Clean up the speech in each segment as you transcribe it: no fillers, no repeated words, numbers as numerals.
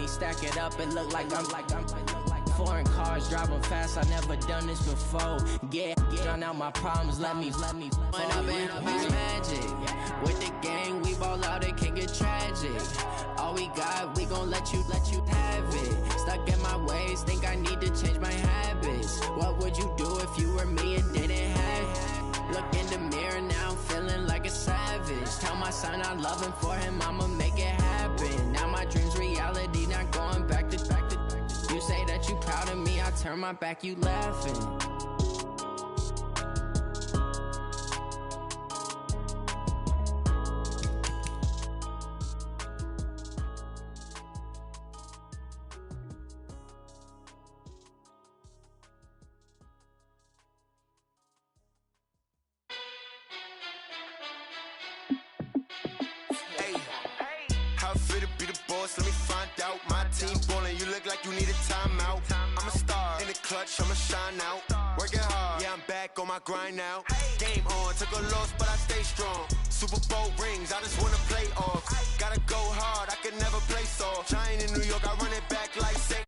stack it up, it look like I'm foreign cars driving fast, I never done this before. Get drown out my problems, let me When up and it's magic. With the gang, we ball out, it can get tragic. All we got, we gon' let you have it. Stuck in my ways, think I need to change my habits. What would you do if you were me and didn't have it? Look in the mirror now, I'm feeling like a savage. Tell my son I love him, for him I'ma make it happen. Now my dream's reality, not going back to. You say that you proud of me, I turn my back, you laughing. How fit to be the boss? Let me find out. My team ballin', you look like you need a timeout. I'm a star in the clutch, I'ma shine out. Working hard, yeah, I'm back on my grind now. Game on, took a loss, but I stay strong. Super Bowl rings, I just wanna play off. Gotta go hard, I can never play soft. Giant in New York, I run it back like Saint.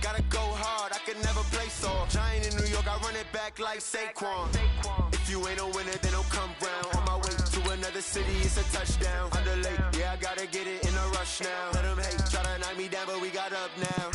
Gotta go hard, I can never play soft. Giant in New York, I run it back like Saquon. If you ain't a winner, then don't come round. On my way to another city, it's a touchdown. Underlay, yeah, I gotta get it in a rush now. Let them hate, try to knock me down, but we got up now.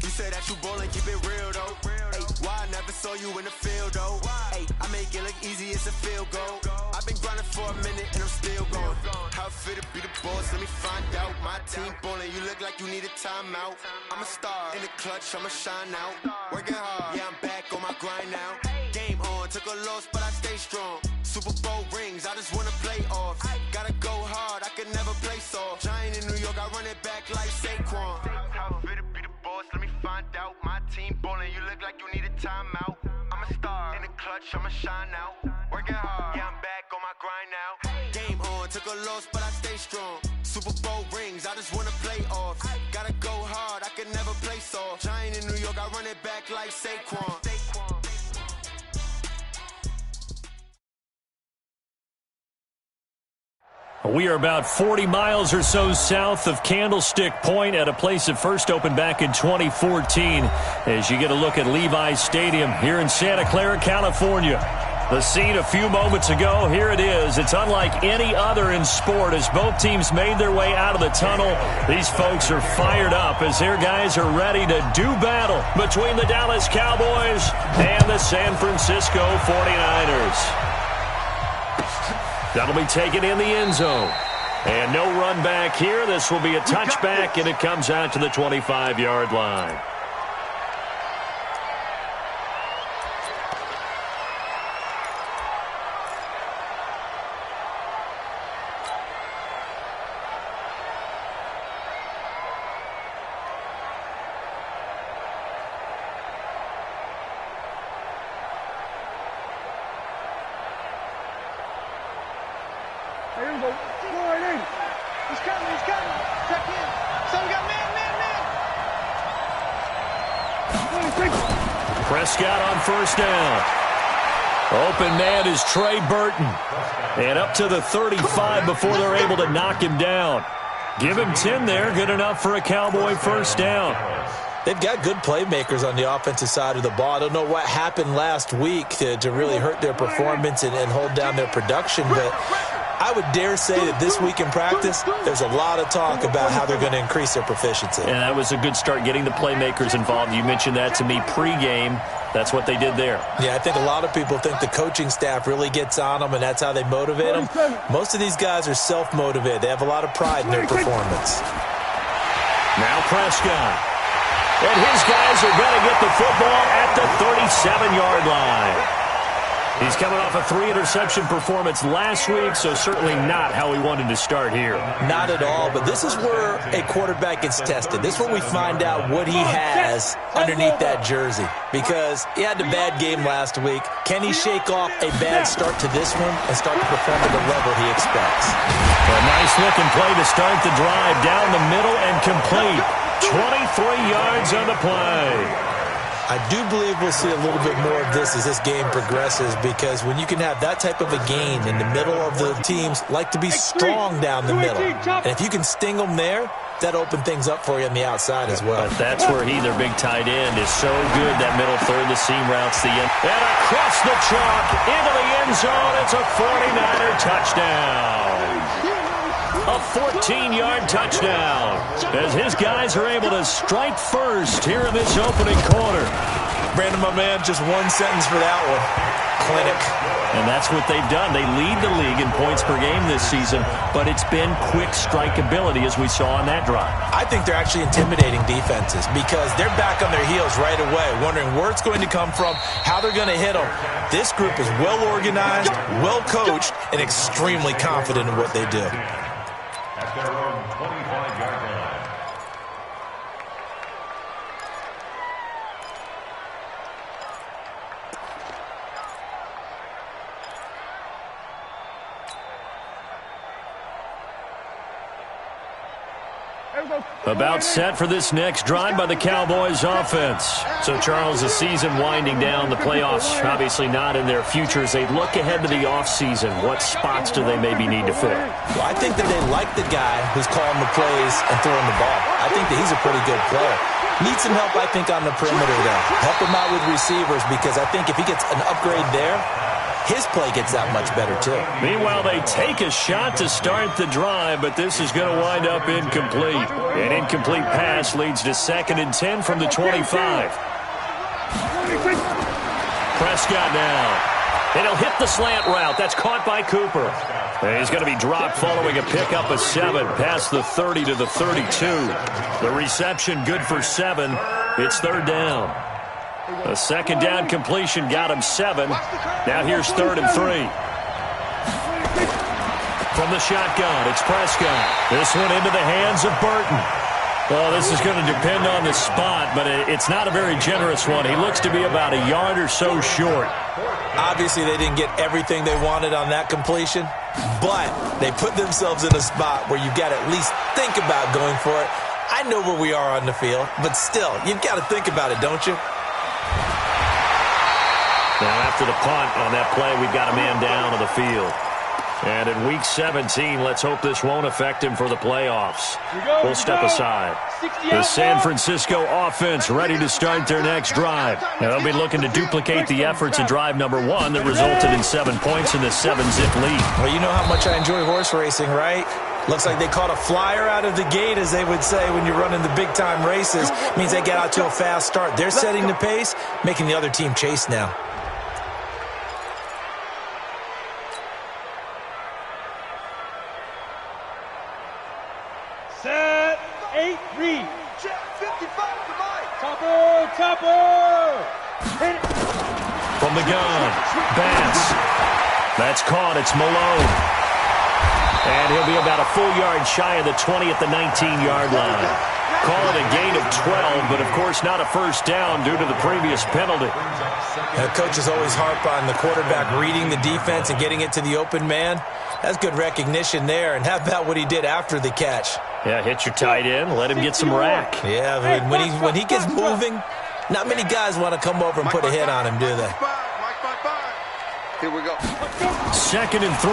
You say that you ballin', keep it real though. Hey, why I never saw you in the field though? Hey, I make it look easy, it's a field goal. I've been grinding for a minute and I'm still going. How fit to be the boss? Let me find out. My team ballin', you look like you need a timeout. I'm a star in the clutch, I'ma shine out. Working hard, yeah, I'm back on my grind now. Game on, took a loss, but I stay strong. Super Bowl rings, I just wanna play off. Gotta go hard, I can never play soft. Giant in New York, I run it back like Saquon. How fit to be the boss? Let me find out. My team ballin', you look like you need a timeout. I'm a star in the clutch, I'ma shine out. Working hard, yeah, I'm back on my grind now. Game on, took a loss, but I stay strong. Super Bowl rings, I just wanna play off. Gotta go hard, I can never play soft. Giant in New York, I run it back like Saquon. We are about 40 miles or so south of Candlestick Point at a place that first opened back in 2014 as you get a look at Levi's Stadium here in Santa Clara, California. The scene a few moments ago, here it is. It's unlike any other in sport as both teams made their way out of the tunnel. These folks are fired up as their guys are ready to do battle between the Dallas Cowboys and the San Francisco 49ers. That'll be taken in the end zone. And no run back here. This will be a touchback, and it comes out to the 25-yard line. Prescott on first down. Open man is Trey Burton. And up to the 35 before they're able to knock him down. Give him 10 there. Good enough for a Cowboy first down. They've got good playmakers on the offensive side of the ball. I don't know what happened last week to really hurt their performance and hold down their production, but I would dare say that this week in practice, there's a lot of talk about how they're going to increase their proficiency. And that was a good start getting the playmakers involved. You mentioned that to me pregame. That's what they did there. Yeah, I think a lot of people think the coaching staff really gets on them, and that's how they motivate them. Most of these guys are self-motivated. They have a lot of pride in their performance. Now Prescott. And his guys are going to get the football at the 37-yard line. He's coming off a 3-interception performance last week, so certainly not how he wanted to start here. Not at all, but this is where a quarterback gets tested. This is where we find out what he has underneath that jersey, because he had a bad game last week. Can he shake off a bad start to this one and start to perform at the level he expects? A nice-looking play to start the drive down the middle and complete. 23 yards on the play. I do believe we'll see a little bit more of this as this game progresses, because when you can have that type of a gain in the middle of the teams, like to be strong down the middle. And if you can sting them there, that opens things up for you on the outside as well. But that's where their big tight end, is so good, that middle third, the seam routes the end. And across the chalk, into the end zone, it's a 49er touchdown. A 14-yard touchdown as his guys are able to strike first here in this opening quarter. Brandon, my man, just one sentence for that one. Clinic. And that's what they've done. They lead the league in points per game this season, but it's been quick strikeability as we saw on that drive. I think they're actually intimidating defenses, because they're back on their heels right away, wondering where it's going to come from, how they're going to hit them. This group is well organized, well coached, and extremely confident in what they do. Their own 25-yard line. About set for this next drive by the Cowboys offense. So, Charles, the season winding down, the playoffs obviously not in their future. As they look ahead to the offseason, what spots do they maybe need to fill? Well, I think that they like the guy who's calling the plays and throwing the ball. I think that he's a pretty good player. Needs some help, I think, on the perimeter, though. Help him out with receivers, because I think if he gets an upgrade there, his play gets that much better, too. Meanwhile, they take a shot to start the drive, but this is going to wind up incomplete. An incomplete pass leads to 2nd and 10 from the 25. Prescott now. And he'll hit the slant route. That's caught by Cooper. And he's going to be dropped following a pickup of 7 past the 30 to the 32. The reception good for 7. It's 3rd down. A 2nd down completion got him 7. Now here's 3rd and 3. From the shotgun, it's Prescott. This one into the hands of Burton. Well, this is going to depend on the spot, but it's not a very generous one. He looks to be about a yard or so short. Obviously, they didn't get everything they wanted on that completion, but they put themselves in a spot where you've got to at least think about going for it. I know where we are on the field, but still, you've got to think about it, don't you? Now, after the punt on that play, we've got a man down on the field. And in Week 17, let's hope this won't affect him for the playoffs. We'll step aside. The San Francisco offense ready to start their next drive. Now, they'll be looking to duplicate the efforts in drive number 1 that resulted in 7 points in the 7-zip lead. Well, you know how much I enjoy horse racing, right? Looks like they caught a flyer out of the gate, as they would say when you're running the big-time races. Means they get out to a fast start. They're setting the pace, making the other team chase now. Set, 8, read. Check 55 to Mike. Topper. Hit it. From the gun, Bass. That's caught. It's Malone. And he'll be about a full yard shy of the 20 at the 19-yard line. Call it a gain of 12, but of course not a first down due to the previous penalty. Coaches always harp on the quarterback reading the defense and getting it to the open man. That's good recognition there. And how about what he did after the catch? Yeah, hit your tight end, let him get some rack. Yeah, when he gets moving, not many guys want to come over and put a hit on him, do they? Here we go. 2nd and 3.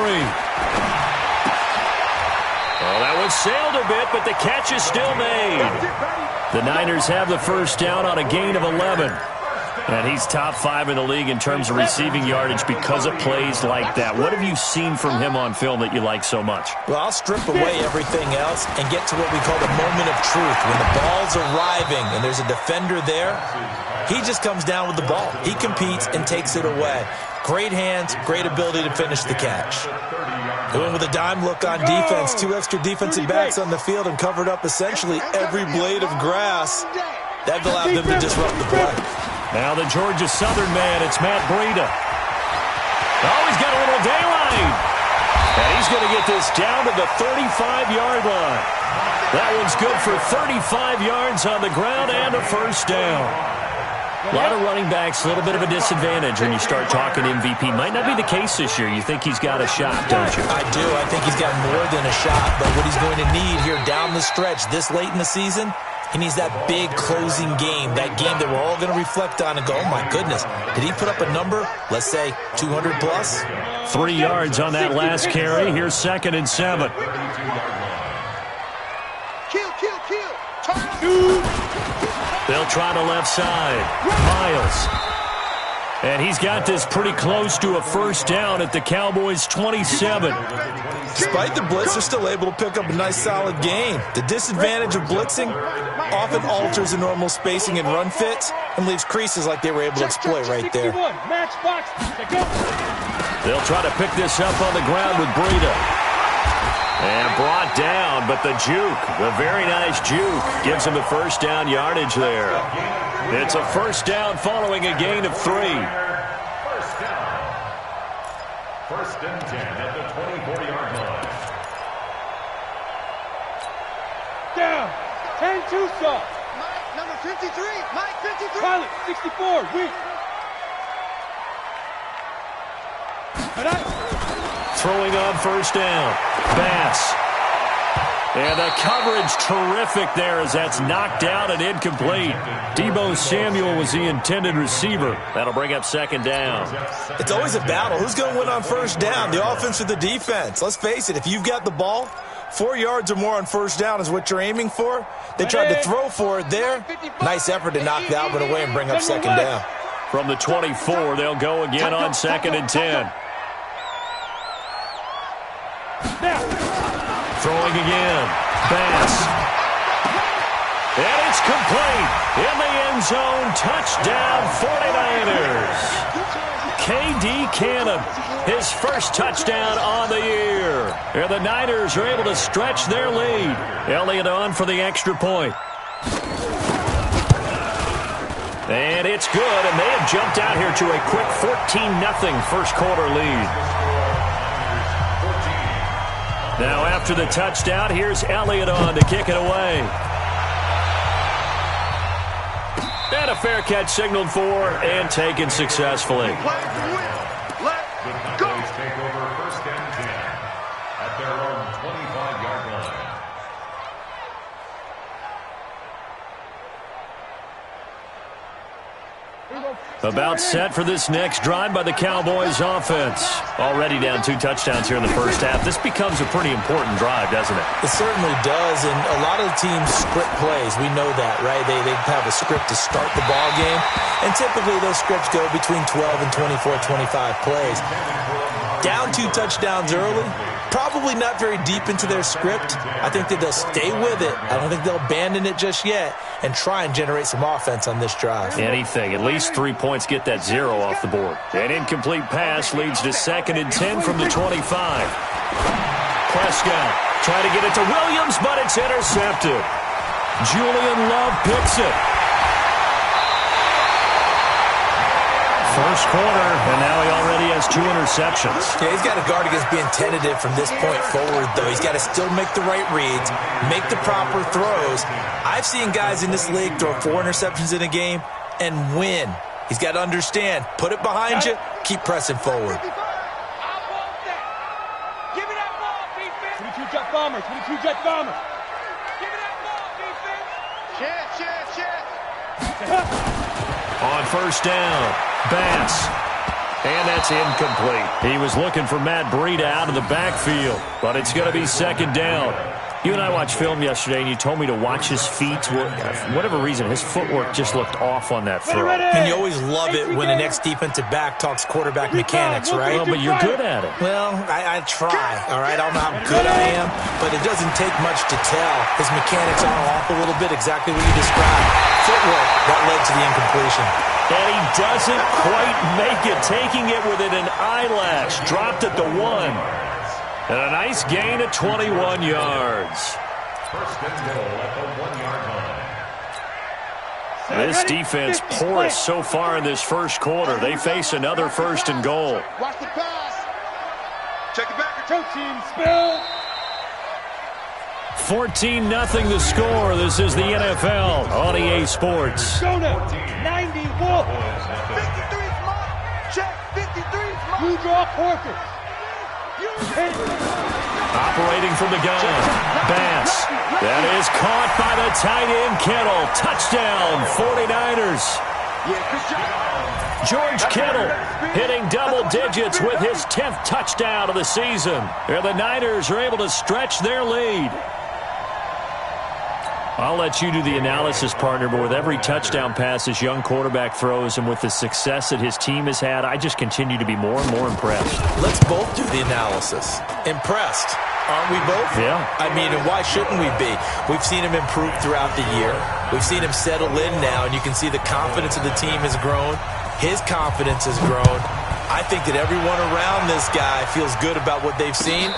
Well, that one sailed a bit, but the catch is still made. The Niners have the first down on a gain of 11. And he's top 5 in the league in terms of receiving yardage because of plays like that. What have you seen from him on film that you like so much? Well, I'll strip away everything else and get to what we call the moment of truth. When the ball's arriving and there's a defender there, he just comes down with the ball. He competes and takes it away. Great hands, great ability to finish the catch. Going with a dime look on defense. 2 extra defensive backs on the field and covered up essentially every blade of grass. That allowed them to disrupt the play. Now the Georgia Southern man, it's Matt Breida. Oh, he's got a little daylight. And he's going to get this down to the 35-yard line. That one's good for 35 yards on the ground and a first down. A lot of running backs, a little bit of a disadvantage when you start talking MVP. Might not be the case this year. You think he's got a shot, don't you? I do. I think he's got more than a shot. But what he's going to need here down the stretch this late in the season, he needs that big closing game, that game that we're all going to reflect on and go, oh, my goodness, did he put up a number, let's say, 200 plus? 3 yards on that last carry. Here's 2nd and 7. They'll try the left side. Miles. And he's got this pretty close to a first down at the Cowboys' 27. Despite the blitz, they're still able to pick up a nice, solid gain. The disadvantage of blitzing often alters the normal spacing and run fits and leaves creases like they were able to exploit right there. They'll try to pick this up on the ground with Breida. And brought down, but the juke, the very nice juke, gives him the first down yardage there. It's a first down following a gain of 3. First down. 1st and 10 at the 24-yard line. Down. 10 Tucson. Mike, number 53. Mike, 53. Pilot, 64. Weak. Throwing on first down. Bass. And the coverage terrific there as that's knocked out and incomplete. Deebo Samuel was the intended receiver. That'll bring up 2nd down. It's always a battle. Who's going to win on first down, the offense or the defense? Let's face it, if you've got the ball, 4 yards or more on first down is what you're aiming for. They tried to throw for it there. Nice effort to knock that one away and bring up 2nd down. From the 24, they'll go again on 2nd and 10. Throwing again. Bass. And it's complete. In the end zone. Touchdown 49ers. KD Cannon. His first touchdown on the year. And the Niners are able to stretch their lead. Elliott on for the extra point. And it's good. And they have jumped out here to a quick 14-0 first quarter lead. Now after the touchdown, here's Elliott on to kick it away. And a fair catch signaled for and taken successfully. The Cowboys take over 1st and 10 at their own 25-yard line. About set for this next drive by the Cowboys offense. Already down 2 touchdowns here in the first half. This becomes a pretty important drive, doesn't it? It certainly does, and a lot of the teams script plays. We know that, right? They have a script to start the ball game, and typically those scripts go between 12 and 24, 25 plays. Down 2 touchdowns early, probably not very deep into their script. I think that they'll stay with it. I don't think they'll abandon it just yet and try and generate some offense on this drive. Anything. At least 3 points get that 0 off the board. An incomplete pass leads to 2nd and 10 from the 25. Prescott trying to get it to Williams, but it's intercepted. Julian Love picks it. First quarter, and now he already has 2 interceptions. Yeah, he's got to guard against being tentative from this point forward, though. He's got to still make the right reads, make the proper throws. I've seen guys in this league throw 4 interceptions in a game and win. He's got to understand, put it behind you, keep pressing forward. 22 Jet Bombers, 22 Jet Bombers. Give me that ball, defense. Check. On first down, Bass. And that's incomplete. He was looking for Matt Breida out of the backfield, but it's going to be 2nd down. You and I watched film yesterday, and you told me to watch his feet. For whatever reason, his footwork just looked off on that throw. And you always love it when the next defensive back talks quarterback mechanics, right? Well, but you're good at it. Well, I try, all right? I don't know how good I am, but it doesn't take much to tell. His mechanics are off a little bit, exactly what you described. Footwork, that led to the incompletion. And he doesn't quite make it, taking it within an eyelash. Dropped at the 1. And a nice gain of 21 yards. First and goal at the 1-yard line. This defense porous so far in this first quarter. They face another first and goal. Watch the pass. Check it back. Control team, spill. 14-0 the score. This is the NFL on EA Sports. Go now. 90 wolf. 53 smart. Check 53 smart. You draw quarters. Operating from the gun. Bass. That is caught by the tight end Kittle. Touchdown, 49ers. George Kittle hitting double digits with his 10th touchdown of the season. And the Niners are able to stretch their lead. I'll let you do the analysis, partner, but with every touchdown pass this young quarterback throws and with the success that his team has had, I just continue to be more and more impressed. Let's both do the analysis. Impressed, aren't we both? Yeah. I mean, and why shouldn't we be? We've seen him improve throughout the year. We've seen him settle in now, and you can see the confidence of the team has grown. His confidence has grown. I think that everyone around this guy feels good about what they've seen.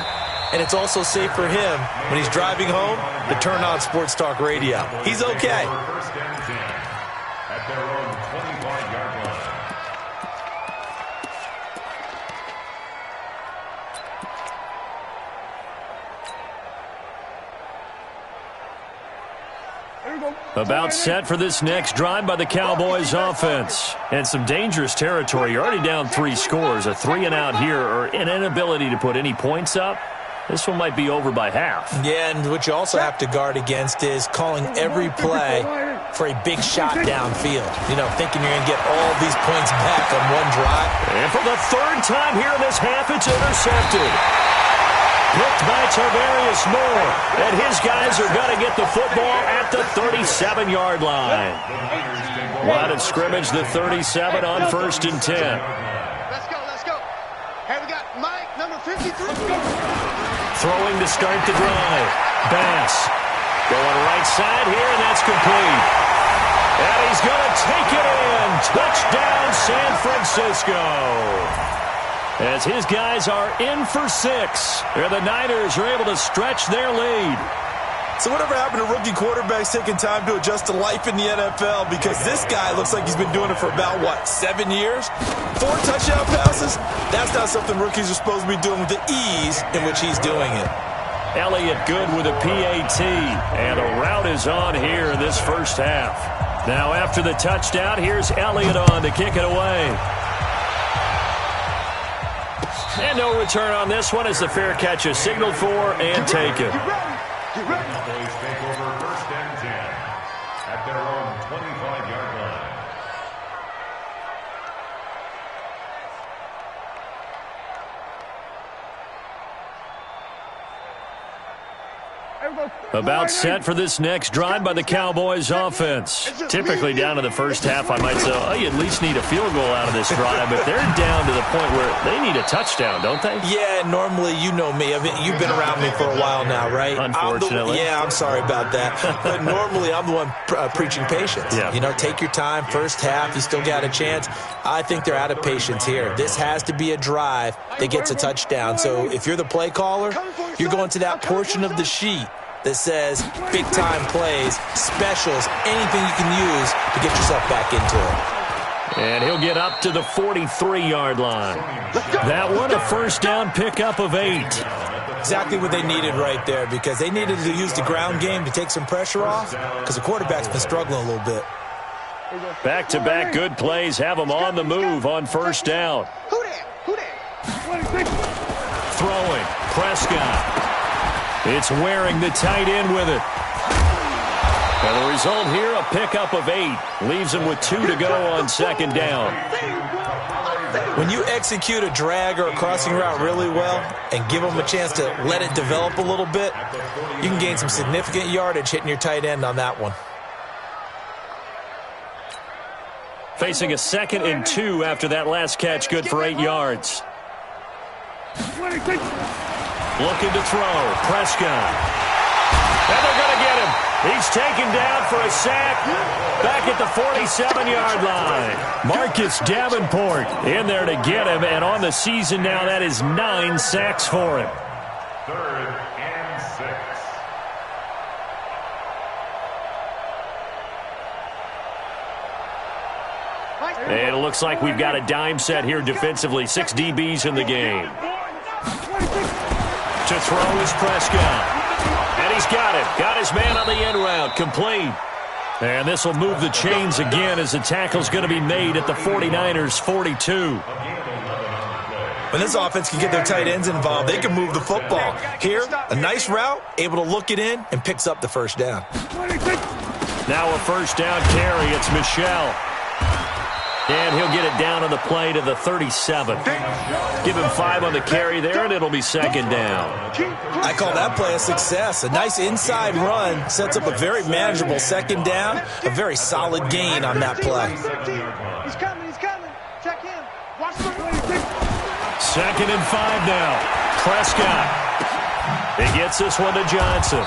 And it's also safe for him when he's driving home to turn on Sports Talk Radio. He's okay. First and 10 at their own 25-yard line. About set for this next drive by the Cowboys offense. And some dangerous territory. You're already down 3 scores. A 3-and-out here or an inability to put any points up. This one might be over by half. Yeah, and what you also have to guard against is calling every play for a big shot downfield. You know, thinking you're going to get all these points back on one drive. And for the 3rd time here in this half, it's intercepted. Picked by Tarvarius Moore. And his guys are going to get the football at the 37-yard line. Line of scrimmage, the 37 on 1st and 10. Let's go. Hey, we got Mike, number 53. Throwing to start the drive. Bass going right side here, and that's complete. And he's going to take it in. Touchdown, San Francisco. As his guys are in for 6. And the Niners are able to stretch their lead. So whatever happened to rookie quarterbacks taking time to adjust to life in the NFL? Because this guy looks like he's been doing it for about, 7 years? 4 touchdown passes? That's not something rookies are supposed to be doing with the ease in which he's doing it. Elliott good with a PAT. And a route is on here in this first half. Now after the touchdown, here's Elliott on to kick it away. And no return on this one as the fair catch is signaled for and taken. Cowboys take over first and 10 at their own 25-yard line. About set for this next drive by the Cowboys offense. Typically down to the first half, I might say, oh, you at least need a field goal out of this drive, but they're down to the point where they need a touchdown, don't they? Yeah, normally, you know me. I mean, you've been around me for a while now, right? Unfortunately. I'm sorry about that. But normally, I'm the one preaching patience. Yeah. You know, take your time. First half, you still got a chance. I think they're out of patience here. This has to be a drive that gets a touchdown. So if you're the play caller, you're going to that portion of the sheet that says big-time plays, specials, anything you can use to get yourself back into it. And he'll get up to the 43-yard line. That one, a first down pickup of 8. Exactly what they needed right there, because they needed to use the ground game to take some pressure off, because the quarterback's been struggling a little bit. Back-to-back good plays have them on the move on first down. Who that? Throwing, Prescott. It's Waring, the tight end, with it. And the result here, a pickup of 8. Leaves him with 2 to go on second down. When you execute a drag or a crossing route really well and give them a chance to let it develop a little bit, you can gain some significant yardage hitting your tight end on that one. Facing a 2nd and 2 after that last catch, good for 8 yards. Looking to throw, Prescott. And they're going to get him. He's taken down for a sack back at the 47-yard line. Marcus Davenport in there to get him, and on the season now, that is 9 sacks for him. 3rd and 6. And it looks like we've got a dime set here defensively. 6 DBs in the game. To throw is Prescott. And he's got it. Got his man on the end route. Complete. And this will move the chains again as the tackle's going to be made at the 49ers' 42. When this offense can get their tight ends involved, they can move the football. Here, a nice route, able to look it in, and picks up the first down. Now a first down carry. It's Michel. And he'll get it down on the play to the 37. Give him 5 on the carry there, and it'll be 2nd down. I call that play a success. A nice inside run sets up a very manageable 2nd down, a very solid gain on that play. He's coming. Check him. Watch the 2nd and 5 now. Prescott. He gets this one to Johnson.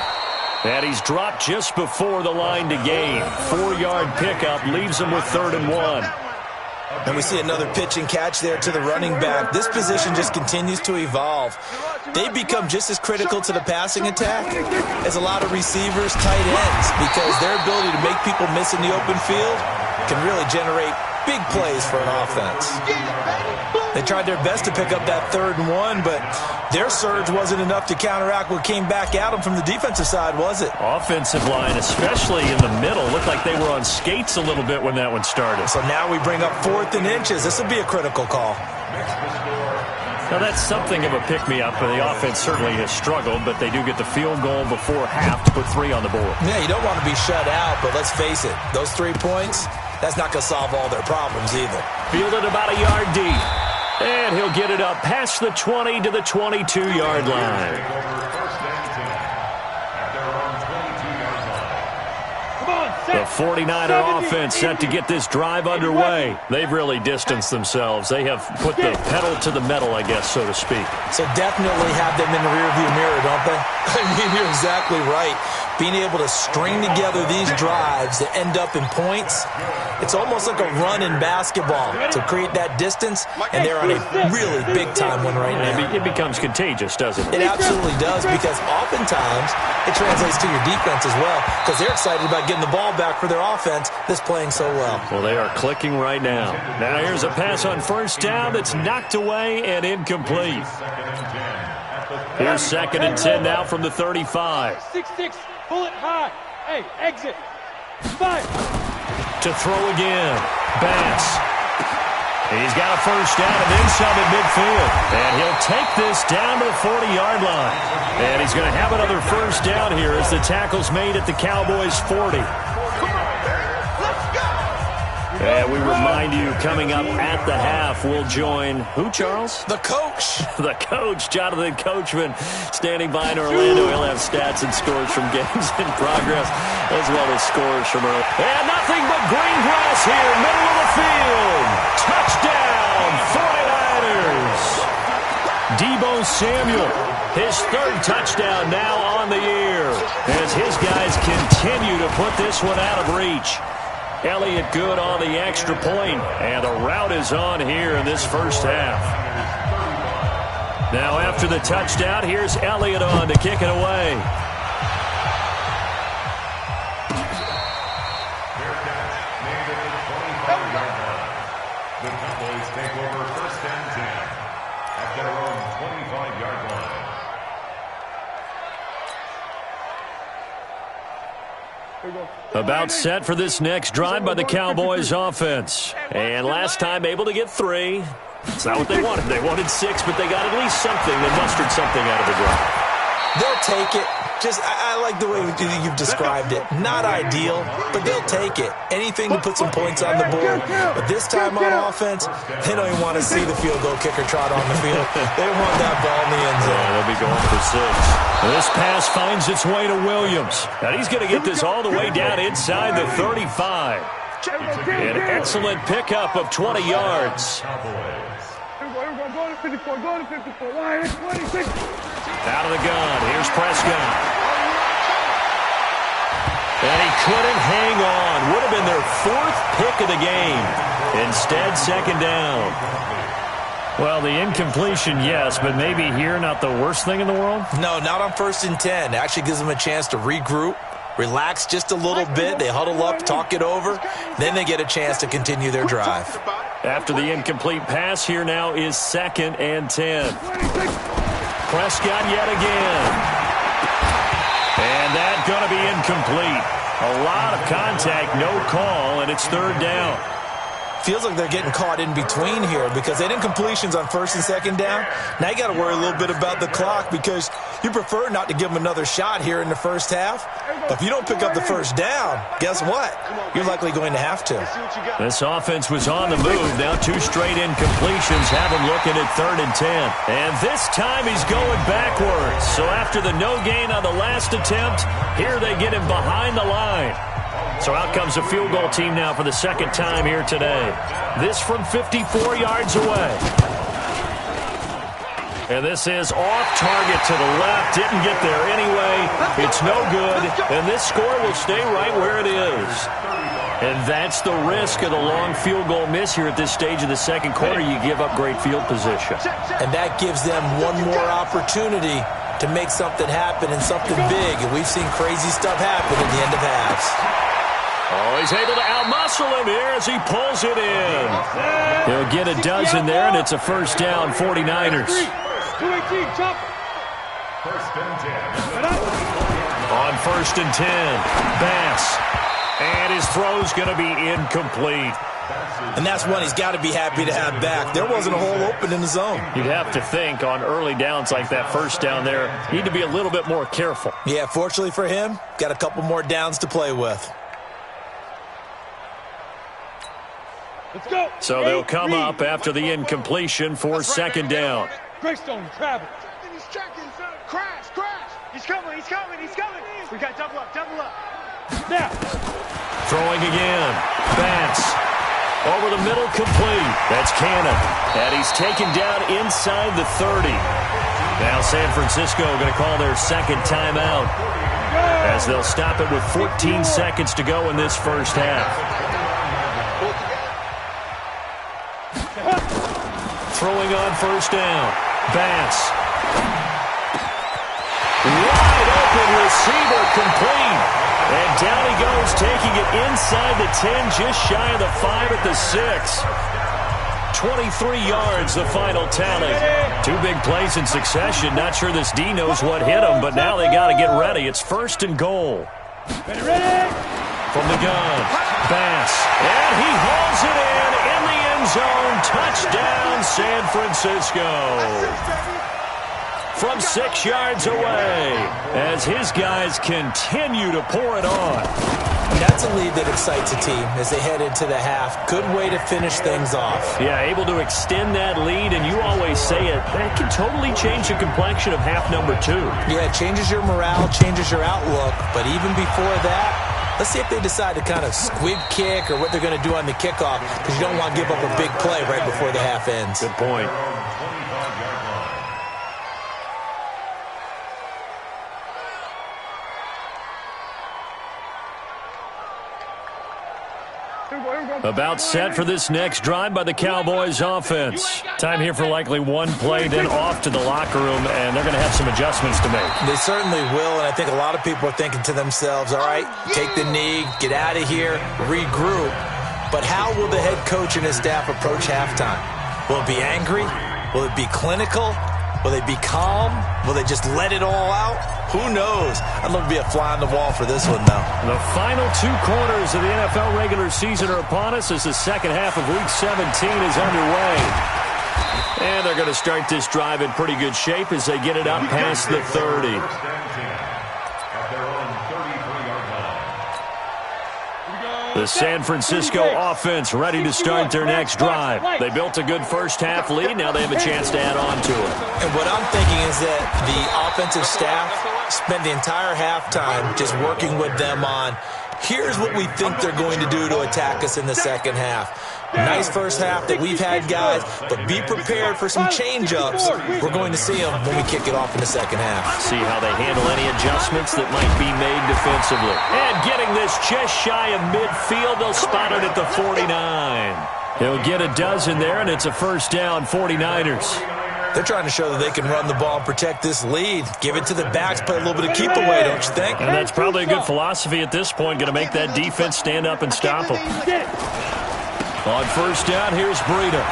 And he's dropped just before the line to gain. 4-yard pickup leaves him with 3rd and 1. And we see another pitch and catch there to the running back. This position just continues to evolve. They become just as critical to the passing attack as a lot of receivers, tight ends, because their ability to make people miss in the open field can really generate big plays for an offense. They tried their best to pick up that 3rd and 1, but their surge wasn't enough to counteract what came back at them from the defensive side, was it? Offensive line, especially in the middle, looked like they were on skates a little bit when that one started. So now we bring up 4th and inches. This would be a critical call. Now that's something of a pick-me-up. The offense certainly has struggled, but they do get the field goal before half to put 3 on the board. Yeah, you don't want to be shut out, but let's face it, those 3 points, that's not going to solve all their problems either. Fielded about a yard deep. And he'll get it up past the 20 to the 22-yard line. The 49er offense set to get this drive underway. They've really distanced themselves. They have put the pedal to the metal, I guess, so to speak. So definitely have them in the rearview mirror, don't they? I mean, you're exactly right. Being able to string together these drives that end up in points, it's almost like a run in basketball to create that distance, and they're on a really big-time one right now. It becomes contagious, doesn't it? It absolutely does, because oftentimes it translates to your defense as well, because they're excited about getting the ball back for their offense that's playing so well. Well, they are clicking right now. Now here's a pass on first down that's knocked away and incomplete. Here's 2nd and 10 now from the 35. 6-6. Pull it high. Hey, exit. 5. To throw again. Bass. He's got a first down and then some at midfield. And he'll take this down to the 40-yard line. And he's going to have another first down here as the tackle's made at the Cowboys' 40. And we remind you, coming up at the half, we'll join who, Charles? The coach. The coach, Jonathan Coachman, standing by in Orlando. He'll have stats and scores from games in progress, as well as scores from early. And nothing but green grass here, middle of the field. Touchdown, 49ers. Deebo Samuel, his 3rd touchdown now on the year, as his guys continue to put this one out of reach. Elliott good on the extra point, and the route is on here in this first half. Now after the touchdown, here's Elliott on to kick it away. The Cowboys take over 1st and 10 at their own 25-yard line. About set for this next drive by the Cowboys offense. And last time able to get 3. It's not what they wanted. They wanted 6, but they got at least something. They mustered something out of the drive. They'll take it. I like the way you've described it. Not ideal, but they'll take it. Anything to put some points on the board. But this time on offense, they don't even want to see the field goal kicker trot on the field. They want that ball in the end zone. Yeah, they'll be going for 6. This pass finds its way to Williams. And he's going to get this all the way down inside the 35. An excellent pickup of 20 yards. Go to 54, go to 54. Why? 26. Out of the gun. Here's Prescott. And he couldn't hang on. Would have been their 4th pick of the game. Instead, 2nd down. Well, the incompletion, yes, but maybe here not the worst thing in the world? No, not on 1st and 10. It actually gives them a chance to regroup, relax just a little bit. They huddle up, talk it over. Then they get a chance to continue their drive. After the incomplete pass, here now is 2nd and 10. Prescott yet again. And that's going to be incomplete. A lot of contact, no call, and it's 3rd down. Feels like they're getting caught in between here because they didn't completions on 1st and 2nd down. Now you got to worry a little bit about the clock because you prefer not to give them another shot here in the first half. But if you don't pick up the 1st down, guess what? You're likely going to have to. This offense was on the move. Now 2 straight incompletions have him looking at 3rd and 10. And this time he's going backwards. So after the no gain on the last attempt, here they get him behind the line. So out comes a field goal team now for the 2nd time here today. This from 54 yards away. And this is off target to the left. Didn't get there anyway. It's no good. And this score will stay right where it is. And that's the risk of the long field goal miss here at this stage of the 2nd quarter. You give up great field position. And that gives them one more opportunity to make something happen and something big. And we've seen crazy stuff happen at the end of halves. Oh, he's able to outmuscle him here as he pulls it in. He'll get a dozen there, and it's a 1st down, 49ers. 218, chop. 1st and 10. On 1st and 10, Bass. And his throw's going to be incomplete. And that's one he's got to be happy to have back. There wasn't a hole open in the zone. You'd have to think on early downs like that 1st down there, you need to be a little bit more careful. Yeah, fortunately for him, got a couple more downs to play with. Let's go. So they'll come up after the incompletion for 2nd down. Greystone, travel. He's checking, crash. He's coming. We got double up. Now. Throwing again. Bats. Over the middle, complete. That's Cannon. And he's taken down inside the 30. Now San Francisco going to call their 2nd timeout as they'll stop it with 14 seconds to go in this 1st half. Throwing on 1st down. Bass. Wide open receiver, complete. And down he goes, taking it inside the 10, just shy of the 5 at the 6. 23 yards, the final tally. 2 big plays in succession. Not sure this D knows what hit him, but now they got to get ready. It's 1st and goal. Ready. From the gun, Bass. And he hauls it in the end zone. Touchdown, San Francisco. From 6 yards away as his guys continue to pour it on. And that's a lead that excites a team as they head into the half. Good way to finish things off. Yeah, able to extend that lead, and you always say it, that can totally change the complexion of half number 2. Yeah, it changes your morale, changes your outlook, but even before that, let's see if they decide to kind of squib kick or what they're going to do on the kickoff, because you don't want to give up a big play right before the half ends. Good point. About set for this next drive by the Cowboys offense. Time here for likely one play, then off to the locker room, and they're going to have some adjustments to make. They certainly will, and I think a lot of people are thinking to themselves, all right, take the knee, get out of here, regroup. But how will the head coach and his staff approach halftime? Will it be angry? Will it be clinical? Will they be calm? Will they just let it all out? Who knows? I'd love to be a fly on the wall for this one, though. The final 2 quarters of the NFL regular season are upon us as the second half of Week 17 is underway. And they're going to start this drive in pretty good shape as they get it up past the 30. The San Francisco offense ready to start their next drive. They built a good first-half lead. Now they have a chance to add on to it. And what I'm thinking is that the offensive staff spent the entire halftime just working with them on, here's what we think they're going to do to attack us in the second half. Nice first half that we've had, guys, but be prepared for some change-ups. We're going to see them when we kick it off in the second half. See how they handle any adjustments that might be made defensively. And getting this just shy of midfield, they'll spot it at the 49. He'll get a dozen there, and it's a first down, 49ers. They're trying to show that they can run the ball and protect this lead. Give it to the backs, play a little bit of keep away, don't you think? And that's probably a good philosophy at this point, going to make that defense stand up and stop them. On first down, here's Breida.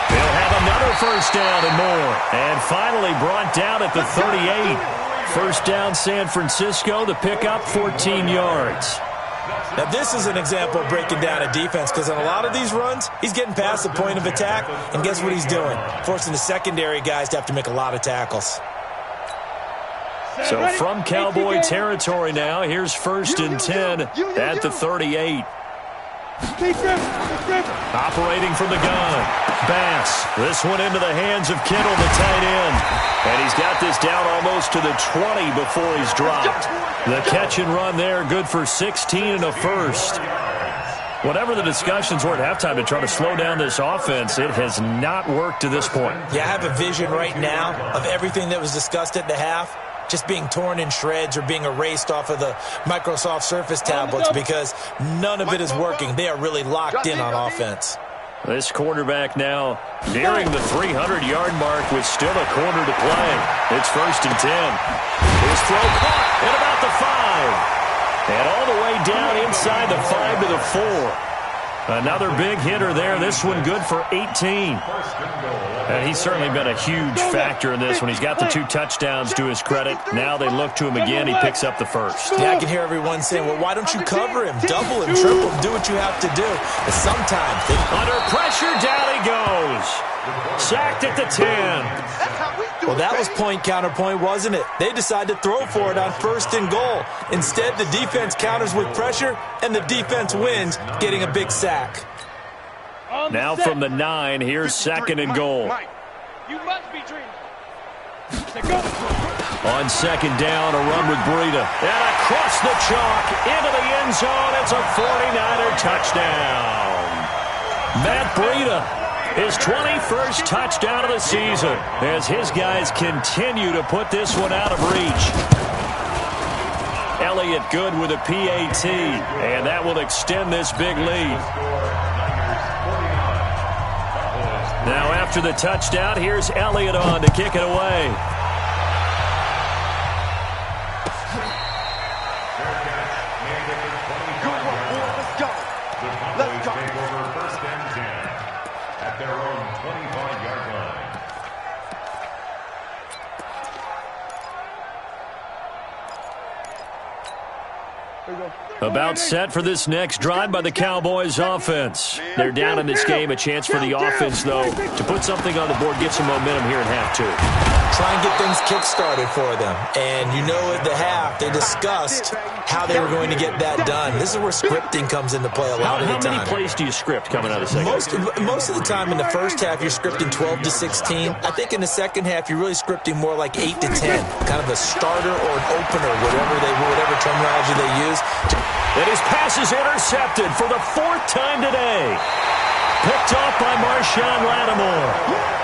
He'll have another first down and more. And finally brought down at the 38. First down, San Francisco. The pickup, 14 yards. Now, this is an example of breaking down a defense, because on a lot of these runs, he's getting past the point of attack, and guess what he's doing? Forcing the secondary guys to have to make a lot of tackles. So from Cowboy territory now, here's first and 10 at the 38. Operating from the gun. Bass. This one into the hands of Kittle, the tight end. And he's got this down almost to the 20 before he's dropped. The catch and run there, good for 16 and a first. Whatever the discussions were at halftime to try to slow down this offense, it has not worked to this point. Yeah, I have a vision right now of everything that was discussed at the half just being torn in shreds or being erased off of the Microsoft Surface tablets, because none of it is working. They are really locked in on offense. This quarterback now nearing the 300-yard mark with still a quarter to play. It's first and 10. His throw caught at about the 5. And all the way down inside the 5 to the 4. Another big hitter there. This one good for 18. And he's certainly been a huge factor in this when he's got the 2 touchdowns to his credit. Now they look to him again. He picks up the first. Yeah, I can hear everyone saying, well, why don't you cover him? Double him, triple him, do what you have to do. But sometimes under pressure, down he goes. Sacked at the 10. Well, that was point counterpoint, wasn't it? They decided to throw for it on first and goal. Instead, the defense counters with pressure, and the defense wins, getting a big sack. Now from the 9, here's second and goal. You must be dreaming. On second down, a run with Breida. And across the chalk, into the end zone. It's a 49er touchdown. Matt Breida, his 21st touchdown of the season, as his guys continue to put this one out of reach. Elliott good with a PAT, and that will extend this big lead. Now after the touchdown, here's Elliott on to kick it away. About set for this next drive by the Cowboys offense. They're down in this game. A chance for the offense, though, to put something on the board, get some momentum here in half 2. Try and get things kick-started for them. And you know at the half, they discussed how they were going to get that done. This is where scripting comes into play a lot of the time. How many plays do you script coming out of the second half? Most of the time in the first half, you're scripting 12 to 16. I think in the second half, you're really scripting more like 8 to 10. Kind of a starter or an opener, whatever terminology they use. And his pass is intercepted for the 4th time today. Picked off by Marshawn Lattimore.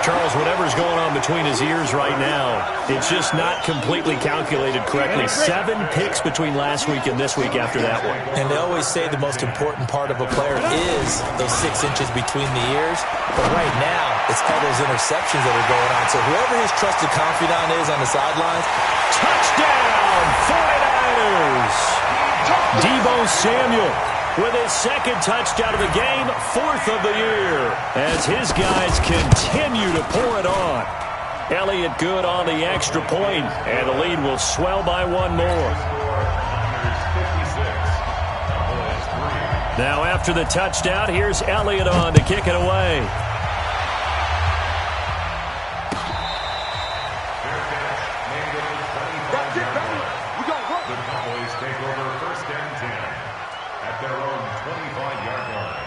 Charles, whatever's going on between his ears right now, it's just not completely calculated correctly. 7 picks between last week and this week after that one. And they always say the most important part of a player is those 6 inches between the ears. But right now, it's all those interceptions that are going on. So whoever his trusted confidant is on the sidelines. Touchdown, 49ers! Deebo Samuel with his 2nd touchdown of the game, 4th of the year, as his guys continue to pour it on. Elliott good on the extra point, and the lead will swell by 1 more. Now after the touchdown, here's Elliott on to kick it away. The Cowboys take over first and 10 at their own 25-yard line.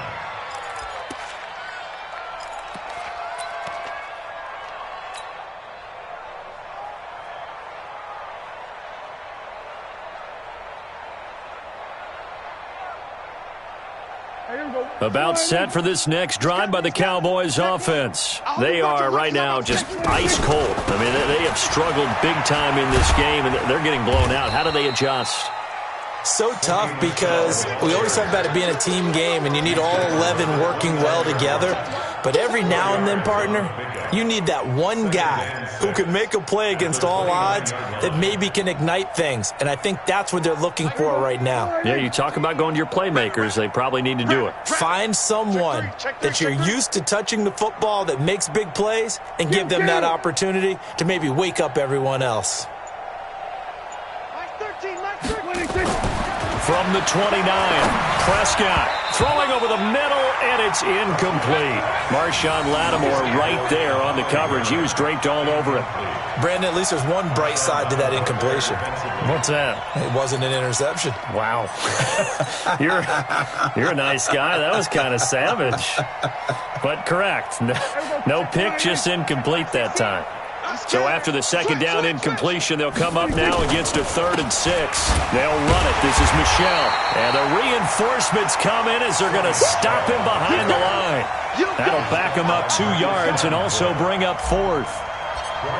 About set for this next drive by the Cowboys offense. They are right now just ice cold. I mean, they have struggled big time in this game, and they're getting blown out. How do they adjust? So tough because we always talk about it being a team game, and you need all 11 working well together. But every now and then, partner, you need that one guy who can make a play against all odds that maybe can ignite things. And I think that's what they're looking for right now. Yeah, you talk about going to your playmakers. They probably need to do it. Find someone that you're used to touching the football that makes big plays and give them that opportunity to maybe wake up everyone else. From the 29, Prescott throwing over the middle, and it's incomplete. Marshawn Lattimore right there on the coverage. He was draped all over it. Brandon, at least there's one bright side to that incompletion. What's that? It wasn't an interception. Wow. You're a nice guy. That was kind of savage. But correct. No pick, just incomplete that time. So after the second down incompletion, they'll come up now against a 3rd and 6. They'll run it. This is Michelle. And the reinforcements come in as they're going to stop him behind the line. That'll back him up 2 yards and also bring up 4th.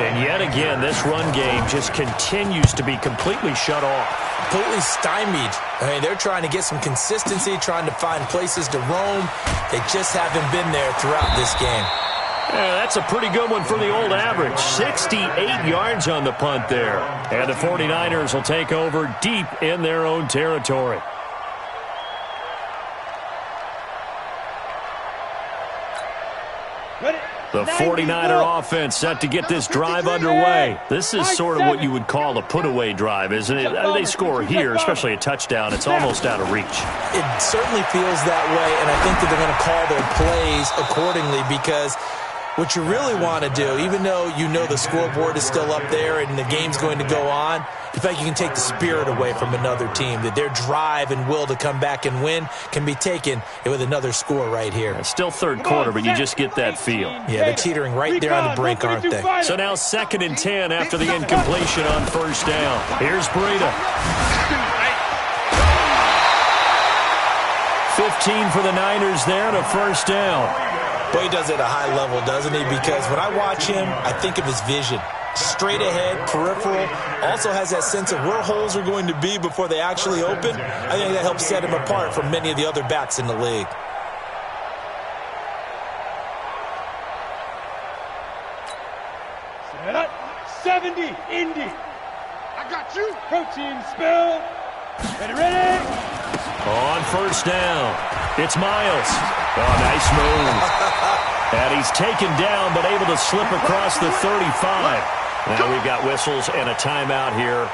And yet again, this run game just continues to be completely shut off. Completely stymied. I mean, they're trying to get some consistency, trying to find places to roam. They just haven't been there throughout this game. Yeah, that's a pretty good one for the old average. 68 yards on the punt there. And the 49ers will take over deep in their own territory. The 49er offense set to get this drive underway. This is sort of what you would call a put-away drive, isn't it? They score here, especially a touchdown. It's almost out of reach. It certainly feels that way, and I think that they're going to call their plays accordingly because what you really want to do, even though you know the scoreboard is still up there and the game's going to go on, you feel like you can take the spirit away from another team, that their drive and will to come back and win can be taken with another score right here. It's still third quarter, but you just get that feel. Yeah, they're teetering right there on the brink, aren't they? So now 2nd and 10 after the incompletion on 1st down. Here's Breida. 15 for the Niners there and a 1st down. Boy, he does it at a high level, doesn't he? Because when I watch him, I think of his vision. Straight ahead, peripheral, also has that sense of where holes are going to be before they actually open. I think that helps set him apart from many of the other backs in the league. Set up. 70, Indy. I got you. Protein spill. Ready? On 1st down, it's Miles. Oh, nice move. And he's taken down, but able to slip across the 35. Now we've got whistles and a timeout here.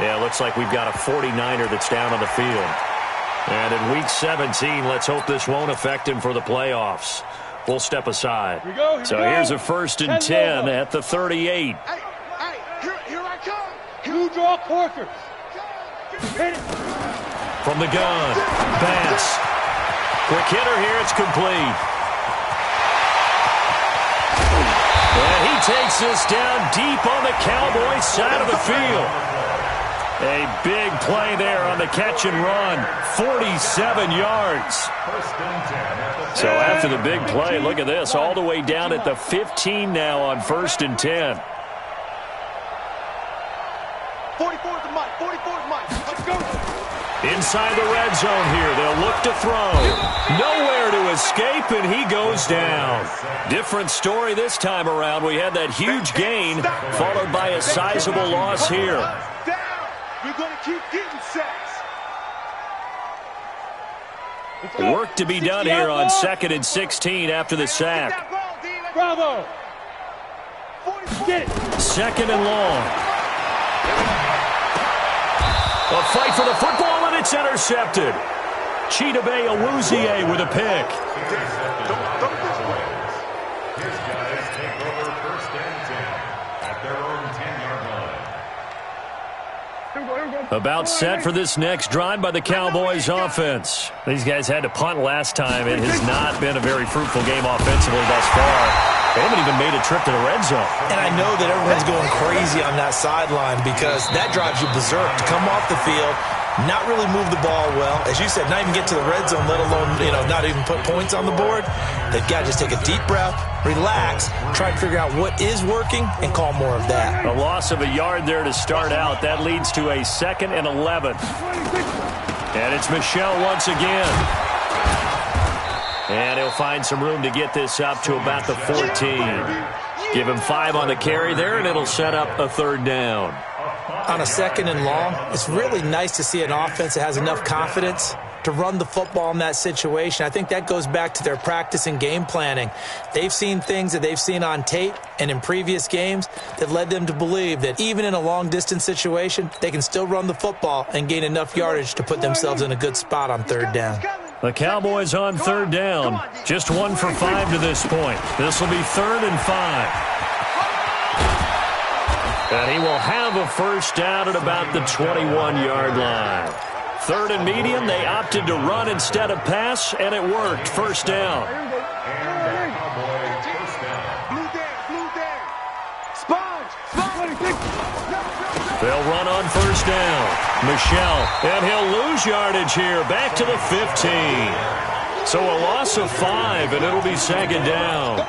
Yeah, looks like we've got a 49er that's down on the field. And in Week 17, let's hope this won't affect him for the playoffs. We'll step aside. So here's a 1st and 10 at the 38. Hey, here I come. You draw quarters. Hit it. From the gun, Bass. Quick hitter here, it's complete. And he takes this down deep on the Cowboys side of the field. A big play there on the catch and run. 47 yards. So after the big play, look at this, all the way down at the 15 now on 1st and 10. 44's the mic. 44's mic. Let's go. Inside the red zone here, they'll look to throw. Nowhere to escape, and he goes down. Different story this time around. We had that huge gain, followed by a sizable loss here. We're going to keep getting sacks. Work to be done here on 2nd and 16 after the sack. Bravo. Get it. 2nd and long. A fight for the football, and it's intercepted. Chidobe Awuzie with a pick. His guys take over 1st and 10 at their own 10-yard line. Here we go. About set for this next drive by the Cowboys offense. These guys had to punt last time. It has not been a very fruitful game offensively thus far. They haven't even made a trip to the red zone. And I know that everyone's going crazy on that sideline because that drives you berserk to come off the field, not really move the ball well. As you said, not even get to the red zone, let alone, not even put points on the board. They've got to just take a deep breath, relax, try and figure out what is working, and call more of that. A loss of a yard there to start out. That leads to a 2nd and 11. And it's Michel once again. And he'll find some room to get this up to about the 14. Give him 5 on the carry there, and it'll set up a 3rd down. On a 2nd and long, it's really nice to see an offense that has enough confidence to run the football in that situation. I think that goes back to their practice and game planning. They've seen things that they've seen on tape and in previous games that led them to believe that even in a long-distance situation, they can still run the football and gain enough yardage to put themselves in a good spot on 3rd down. The Cowboys on 3rd down. Just 1 for 5 to this point. This will be 3rd and 5. And he will have a 1st down at about the 21-yard line. 3rd and medium, they opted to run instead of pass, and it worked. 1st down. They'll run on 1st down. Michel, and he'll lose yardage here. Back to the 15. So a loss of 5, and it'll be 2nd down.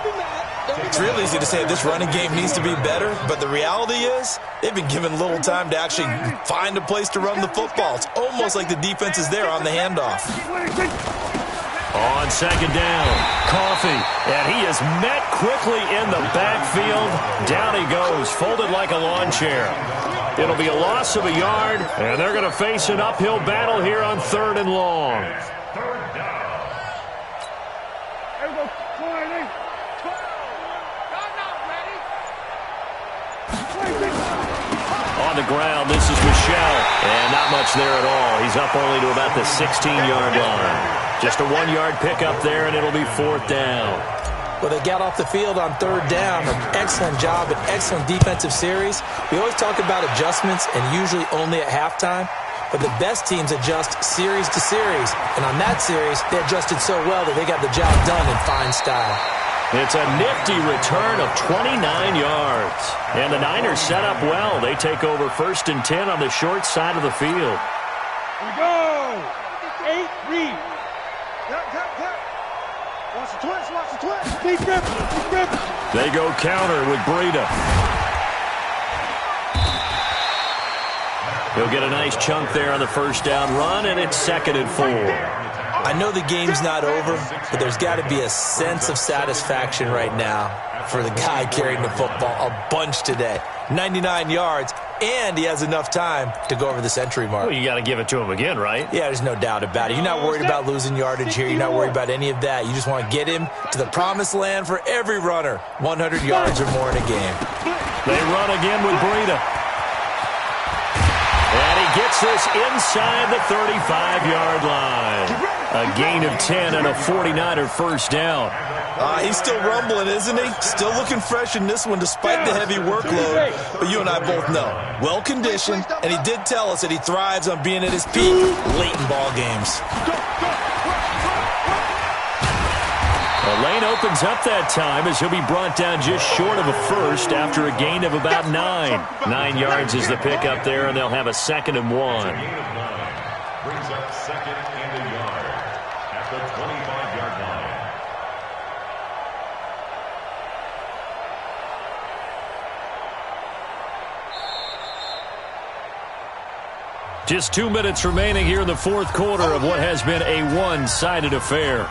It's real easy to say this running game needs to be better, but the reality is they've been given little time to actually find a place to run the football. It's almost like the defense is there on the handoff. On 2nd down, Coffee, and he is met quickly in the backfield. Down he goes, folded like a lawn chair. It'll be a loss of a yard, and they're going to face an uphill battle here on 3rd and long. On the ground, this is Michel, and not much there at all. He's up only to about the 16-yard line. Just a 1-yard pickup there, and it'll be 4th down. Well, they got off the field on 3rd down. An excellent job, an excellent defensive series. We always talk about adjustments, and usually only at halftime. But the best teams adjust series to series. And on that series, they adjusted so well that they got the job done in fine style. It's a nifty return of 29 yards. And the Niners set up well. They take over 1st and 10 on the short side of the field. Here we go. 8, read. Watch the twist, watch the twist. Keep gripping. They go counter with Breida. He'll get a nice chunk there on the 1st down run, and it's 2nd and 4. I know the game's not over, but there's got to be a sense of satisfaction right now for the guy carrying the football a bunch today. 99 yards, and he has enough time to go over the century mark. Well, you got to give it to him again, right? Yeah, there's no doubt about it. You're not worried about losing yardage here. You're not worried about any of that. You just want to get him to the promised land for every runner. 100 yards or more in a game. They run again with Breida. And he gets this inside the 35-yard line. A gain of 10 and a 49er 1st down. He's still rumbling, isn't he? Still looking fresh in this one despite the heavy workload. But you and I both know, well-conditioned, and he did tell us that he thrives on being at his peak late in ball games. The lane opens up that time as he'll be brought down just short of a 1st after a gain of about 9. 9 yards is the pickup there, and they'll have a 2nd and 1. Brings up 2nd and a yard at the 25-yard line. Just 2 minutes remaining here in the 4th quarter of what has been a one-sided affair.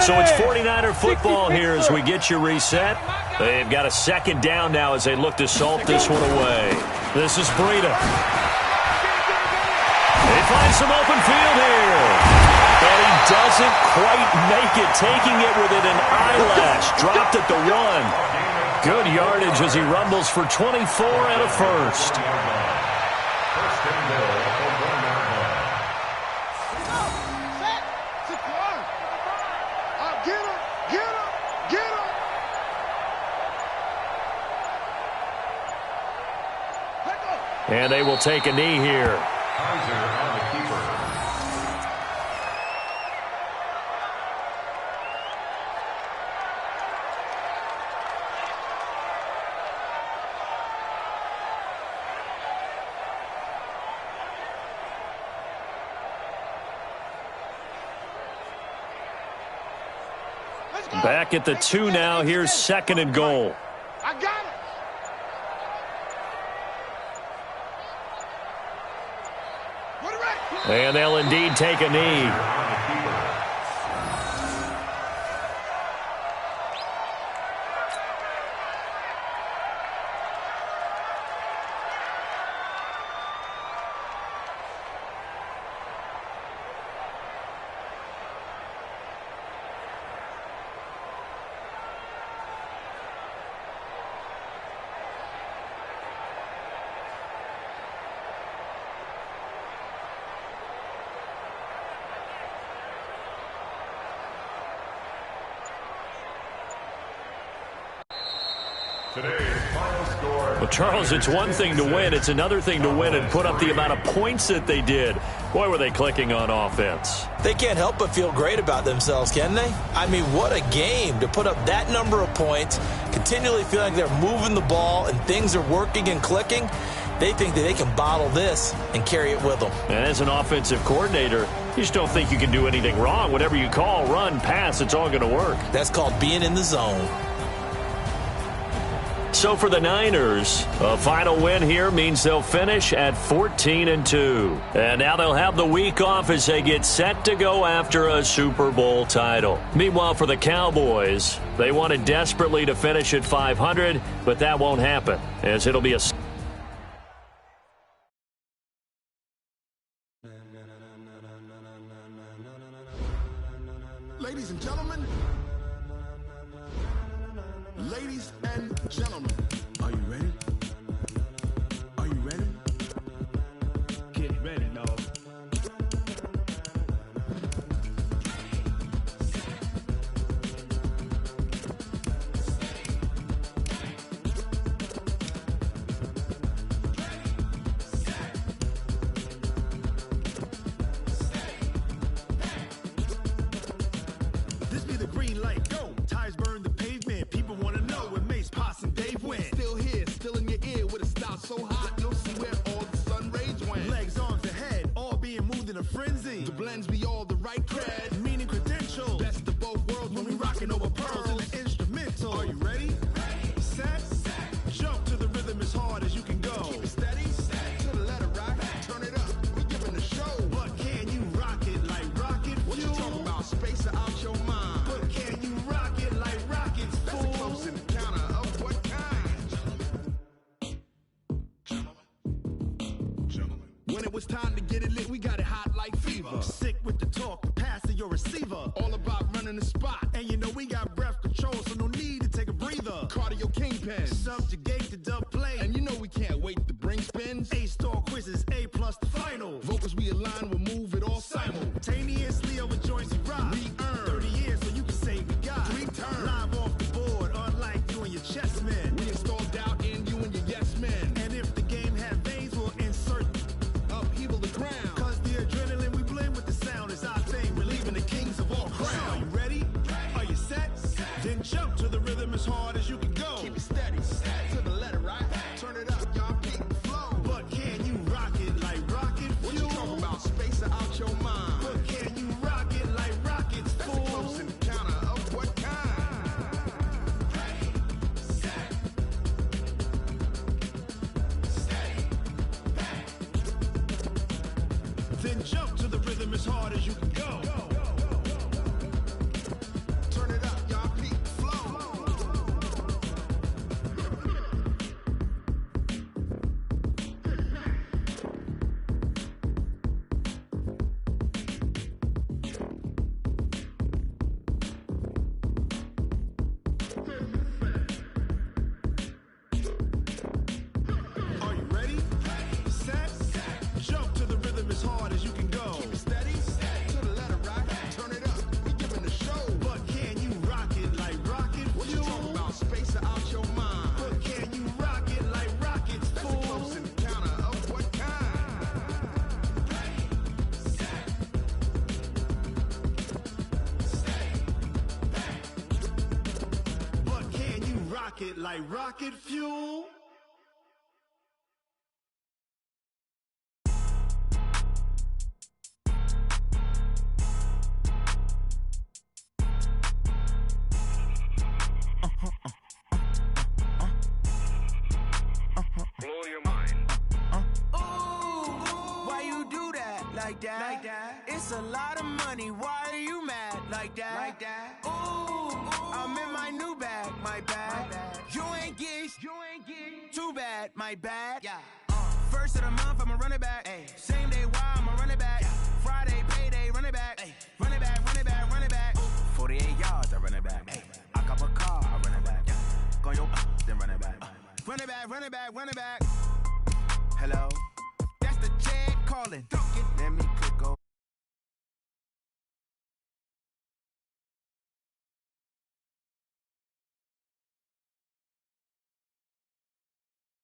So it's 49er football here as we get you reset. They've got a 2nd down now as they look to salt this one away. This is Breida. They find some open field here. And he doesn't quite make it, taking it within an eyelash. Dropped at the 1. Good yardage as he rumbles for 24 and a 1st. First and goal at the 1-yard line. Set. Secure. Get him. Get him. Get him. And they will take a knee here. Kaiser on the keeper. Back at the 2 now. Here's 2nd and goal. I got it. And they'll indeed take a knee. Well, Charles, it's one thing to win. It's another thing to win and put up the amount of points that they did. Boy, were they clicking on offense. They can't help but feel great about themselves, can they? I mean, what a game to put up that number of points, continually feeling like they're moving the ball and things are working and clicking. They think that they can bottle this and carry it with them. And as an offensive coordinator, you just don't think you can do anything wrong. Whatever you call, run, pass, it's all going to work. That's called being in the zone. So for the Niners, a final win here means they'll finish at 14-2. And now they'll have the week off as they get set to go after a Super Bowl title. Meanwhile, for the Cowboys, they wanted desperately to finish at 500, but that won't happen, as it'll be a... Ladies and gentlemen, are you ready? Are you ready? Get ready, dog. This be the green light, go. Tires burn the pavement. People want to know where Mace, Poss, and Dave went. Still here, still in your ear with a style so hot, you'll see where all the sun rays went. Legs, arms, and head, all being moved in a frenzy. The blends be all the right cred, meaning credentials. Best of both worlds when we rockin' over pearls in the instrumental. Are you ready? Set. Jump to the rhythm as hard as you can go. Keep it steady, to the letter right. Turn it up, we giving the show. But can you rock it like rocket fuel? What you talking about? Space out your mind. But can you rock it like rockets, fool? That's a close encounter of what kind? Gentlemen. When it was time to get it lit, we got it hot like fever. Sick with the talk, pass to your receiver. All about running the spot. And you know we got breath control, so no need to take a breather. Cardio kingpin, subjugate the dub play. And you know we can't wait to bring spins. A-star quizzes, A+ the final. Vocals we align, we'll move it all simultaneously over joints we rock. We earn 30 years, so you can say we got 3 turns. Live off the board, unlike you and your chess men. We install doubt in you and your yes men. And if the game had veins, we'll insert upheaval the ground. Cause the adrenaline we blend with the sound is our thing. Relieving the kings of all crowns. So are you ready? Are you set? Then jump to the rhythm as hard as you can go. Keep it steady, to the letter right. Turn it up, y'all. rocket like rocket fuel. Blow your mind. Why you do that like that? Like that? It's a lot of money. Why are you mad like that? Like that? Ooh, I'm in my new bag, my bad. You ain't get too bad, my bad. Yeah. First of the month, I'ma run it back. Ay. Same day, why I'ma run it back. Yeah. Friday, payday, run it back. Ay. Run it back, run it back, run it back. 48 yards, I run it back. Ay. I cop a car, I run it back. Yeah. Go yo, then run it back. Run it back, run it back, run it back. Hello, that's the Jet calling.